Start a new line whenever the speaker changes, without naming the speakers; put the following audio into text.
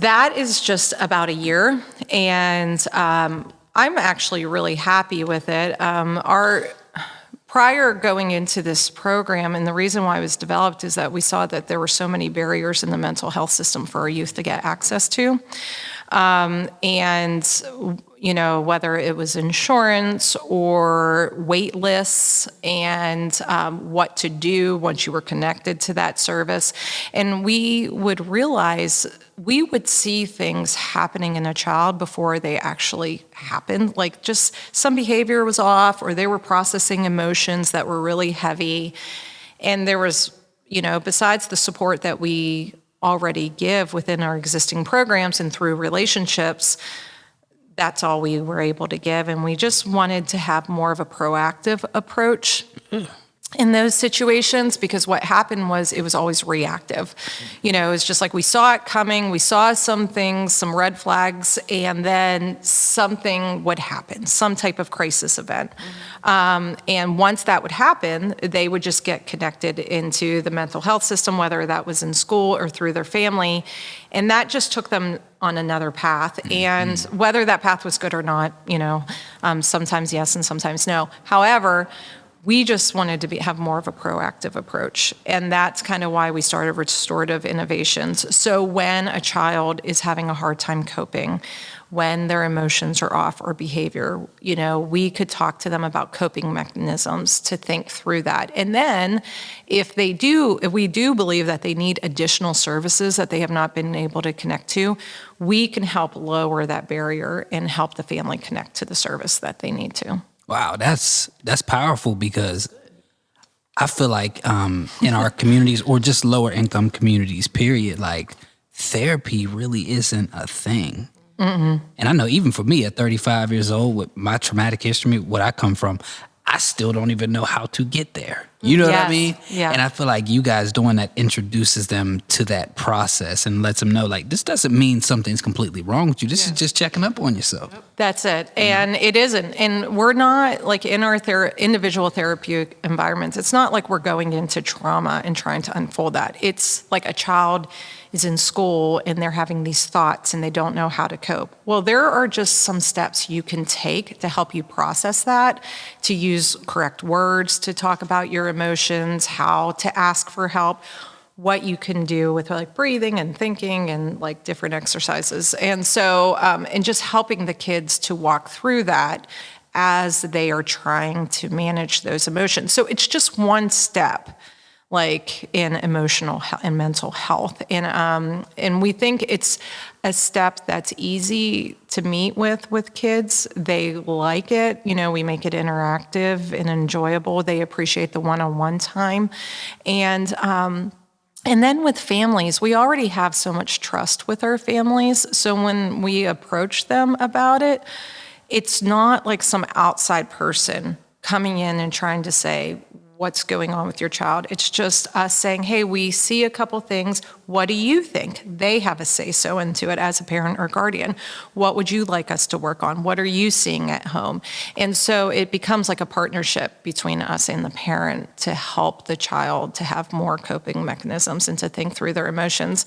That is just about a year, and I'm actually really happy with it. Prior going into this program, and the reason why it was developed is that we saw that there were so many barriers in the mental health system for our youth to get access to. And, you know, whether it was insurance or wait lists and what to do once you were connected to that service. And we would realize we would see things happening in a child before they actually happened. Like just some behavior was off, or they were processing emotions that were really heavy. And there was, you know, besides the support that we already give within our existing programs and through relationships, that's all we were able to give. And we just wanted to have more of a proactive approach in those situations, because what happened was it was always reactive. You know, it's just like we saw it coming, we saw some things, some red flags, and then something would happen, some type of crisis event. And once that would happen, they would just get connected into the mental health system, whether that was in school or through their family. And that just took them on another path. And whether that path was good or not, you know, sometimes yes and sometimes no. However, we just wanted to have more of a proactive approach. And that's kind of why we started Restorative Innovations. So when a child is having a hard time coping, when their emotions are off or behavior, you know, we could talk to them about coping mechanisms to think through that. And then if we do believe that they need additional services that they have not been able to connect to, we can help lower that barrier and help the family connect to the service that they need to.
Wow, that's powerful, because I feel like in our communities, or just lower income communities, period, like therapy really isn't a thing. And I know even for me at 35 years old, with my traumatic history, what I come from, I still don't even know how to get there. You know what I mean?
Yeah.
And I feel like you guys doing that introduces them to that process and lets them know, like, this doesn't mean something's completely wrong with you. This is just checking up on yourself.
That's it. And it isn't. And we're not, like, in our individual therapeutic environments, it's not like we're going into trauma and trying to unfold that. It's like a child is in school and they're having these thoughts and they don't know how to cope. Well, there are just some steps you can take to help you process that, to use correct words to talk about your emotions, how to ask for help, what you can do with like breathing and thinking and like different exercises. And so, and just helping the kids to walk through that as they are trying to manage those emotions. So it's just one step, like in emotional and mental health. And we think it's a step that's easy to meet with kids. They like it. You know, we make it interactive and enjoyable. They appreciate the one-on-one time. And then with families, we already have so much trust with our families. So when we approach them about it, it's not like some outside person coming in and trying to say, what's going on with your child. It's just us saying, hey, we see a couple things. What do you think? They have a say-so into it as a parent or guardian. What would you like us to work on? What are you seeing at home? And so it becomes like a partnership between us and the parent to help the child to have more coping mechanisms and to think through their emotions.